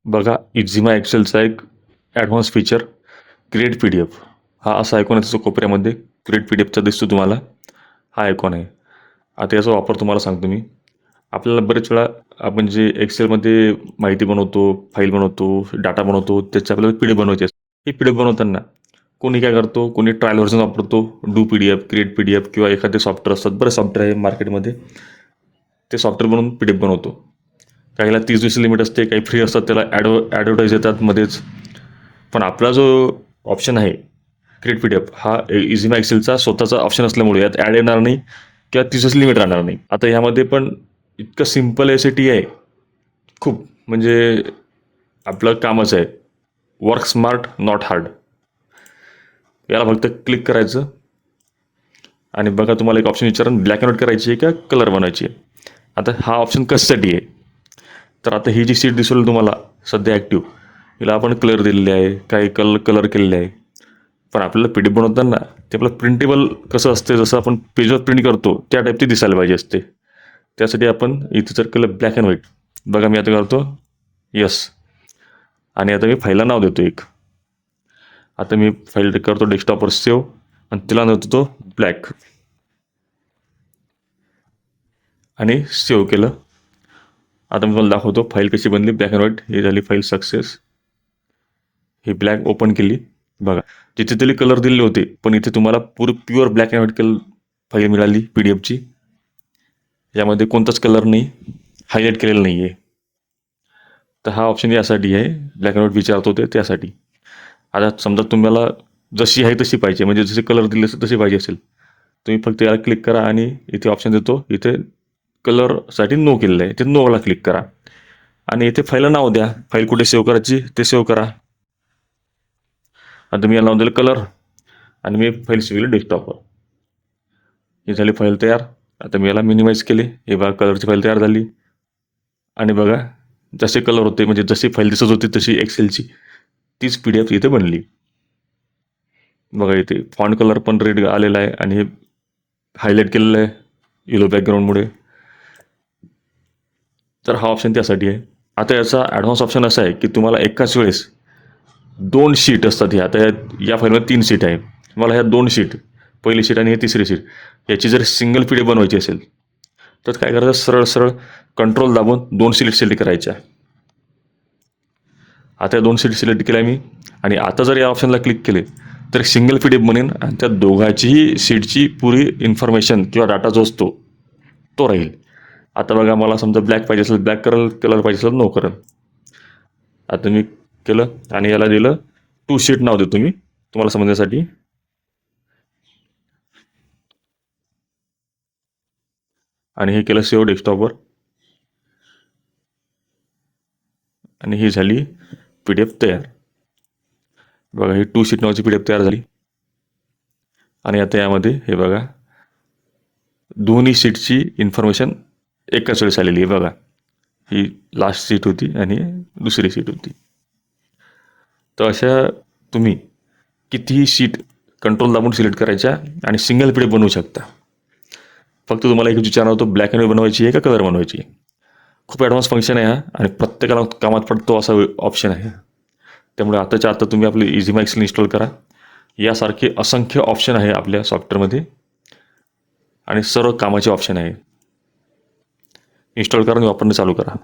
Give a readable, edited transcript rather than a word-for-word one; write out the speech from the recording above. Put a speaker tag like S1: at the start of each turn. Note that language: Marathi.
S1: बघा इझिमा एक्सेलचा एक advance feature create P D F हा असा आयकॉन आहे त्याच्या कोपऱ्यामध्ये क्रिएट पी डी एफचा दिसतो तुम्हाला. हा आयकॉन आहे. आता याचा वापर तुम्हाला सांगतो मी. आपल्याला बरेच वेळा आपण जे एक्सेलमध्ये माहिती बनवतो, फाईल बनवतो, डाटा बनवतो, त्याची आपल्याला पी डी एफ बनवायची असते. ही पी डी एफ बनवताना कोणी काय करतो, कोणी ट्रायल व्हर्जन वापरतो, do P D F, create P D F किंवा एखादे सॉफ्टवेअर असतात. बरेच सॉफ्टवेअर आहे मार्केटमध्ये. ते सॉफ्टवेअर बनवून पी डी एफ बनवतो. काहीला 30 दिवस लिमिट असते, काही फ्री असतात, त्याला ॲडव्हर्टाईज येतात मध्येच. पण आपला जो ऑप्शन आहे क्रिएट पी डी एफ हा इझिमा एक्सेलचा स्वतःचा ऑप्शन असल्यामुळे यात ॲड येणार नाही किंवा 30 दिवस लिमिट राहणार नाही. आता ह्यामध्ये पण इतकं सिम्पल एस-ए-टी आहे. खूप म्हणजे आपलं कामच आहे. Work smart not hard. याला फक्त क्लिक करायचं आणि बघा तुम्हाला एक ऑप्शन विचारून ब्लॅक अँड व्हाईट करायची आहे का कलर बनवायची आहे. आता हा ऑप्शन कशासाठी आहे, तर आता ही जी सीट दिसेल तुम्हाला सध्या ॲक्टिव्ह, हिला आपण कलर दिलेले आहे, काही कलर केलेले आहे. पण आपल्याला पी डी एफ बनवताना ते आपलं प्रिंटेबल कसं असते, जसं आपण पेजवर प्रिंट करतो त्या टाईप ते दिसायला पाहिजे असते. त्यासाठी आपण इथे जर केलं ब्लॅक अँड व्हाईट, बघा मी आता करतो यस, आणि आता मी फाईलला नाव देतो एक. आता मी फाईल करतो डेस्कटॉपवर सेव्ह आणि तिला देतो तो ब्लॅक आणि सेव्ह केलं. आता मी तुम्हाला दाखवतो फाईल कशी बनली ब्लॅक अँड व्हाईट. ही झाली फाईल सक्सेस. ही ब्लॅक ओपन केली. बघा जिथे तरी कलर दिलेले होते, पण इथे तुम्हाला pure black and white file मिळाली पी डी एफची. यामध्ये कोणताच कलर नाही, हायलाईट केलेलं नाही आहे. तर हा ऑप्शन यासाठी आहे, ब्लॅक अँड व्हाईट विचारतो ते त्यासाठी. आता समजा तुम्हाला जशी आहे तशी पाहिजे, म्हणजे जसे कलर दिले तशी पाहिजे असेल, तुम्ही फक्त याला क्लिक करा आणि इथे ऑप्शन देतो, इथे कलरसाठी नो केलेलं आहे, ते नोला क्लिक करा आणि इथे फाईलला नाव द्या. फाईल कुठे सेव्ह करायची ते सेव्ह करा. आता मी याला नाव दिलं कलर आणि मी फाईल सेव्ह केली डेस्कटॉपवर. ही झाली फाईल तयार. आता मी याला मिनिमाइज केले. हे बघा कलरची फाईल तयार झाली आणि बघा जसे कलर होते, म्हणजे जशी फाईल दिसत होती तशी एक्सेलची तीच पी डी एफ इथे बनली. बघा इथे फॉन्ट कलर पण रेड आलेला आहे आणि हे हायलाईट केलेलं आहे येलो बॅकग्राऊंडमुळे. तर हा ऑप्शन त्यासाठी आहे. आता याचा ॲडव्हान्स ऑप्शन असा आहे की तुम्हाला एकाच वेळेस 2 शीट असतात. ह्या आता या फाईलमध्ये 3 शीट आहे. मला ह्या 2 शीट, पहिली शीट आणि हे तिसरी शीट, याची जर सिंगल पी डी एफ बनवायची असेल तर काय करायचं, सरळ सरळ कंट्रोल दाबून 2 शीट सिलेक्ट करायच्या. आता 2 शीट सिलेक्ट केल्या मी आणि आता जर या ऑप्शनला क्लिक केले तर सिंगल पी डी एफ बनेन आणि त्या दोघांचीही सीटची पुरी इन्फॉर्मेशन किंवा डाटा जो असतो तो राहील. आता बघा मला समजा ब्लॅक पाहिजे असेल ब्लॅक करेल, कलर पाहिजे असेल नो करेल. आता मी केलं आणि याला दिलं 2 शीट नाव देतो मी तुम्हाला समजण्यासाठी. आणि हे केलं सेव्ह डेस्कटॉपवर आणि ही झाली पी डी एफ तयार. बघा ही 2 शीट नावाची पी डी एफ तयार झाली. आणि आता यामध्ये हे बघा दोन्ही शीटची इन्फॉर्मेशन एकाच वेळेस आलेली आहे. बघा ही लास्ट सीट होती आणि दुसरी सीट होती. तर अशा तुम्ही कितीही शीट कंट्रोल दाबून सिलेक्ट करायच्या आणि सिंगल पी डी एफ बनवू शकता. फक्त तुम्हाला एक विचार होतो ब्लॅक अँड व्हाईट बनवायची आहे का कलर बनवायची आहे. खूप ॲडव्हान्स फंक्शन आहे हा आणि प्रत्येकाला कामात पडतो असा ऑप्शन आहे. त्यामुळे आताच्या आता तुम्ही आपले इझिमा एक्सेल इन्स्टॉल करा. यासारखे असंख्य ऑप्शन आहे आपल्या सॉफ्टवेअरमध्ये आणि सर्व कामाचे ऑप्शन आहे. इन्स्टॉल करा आणि वापरणं चालू करा.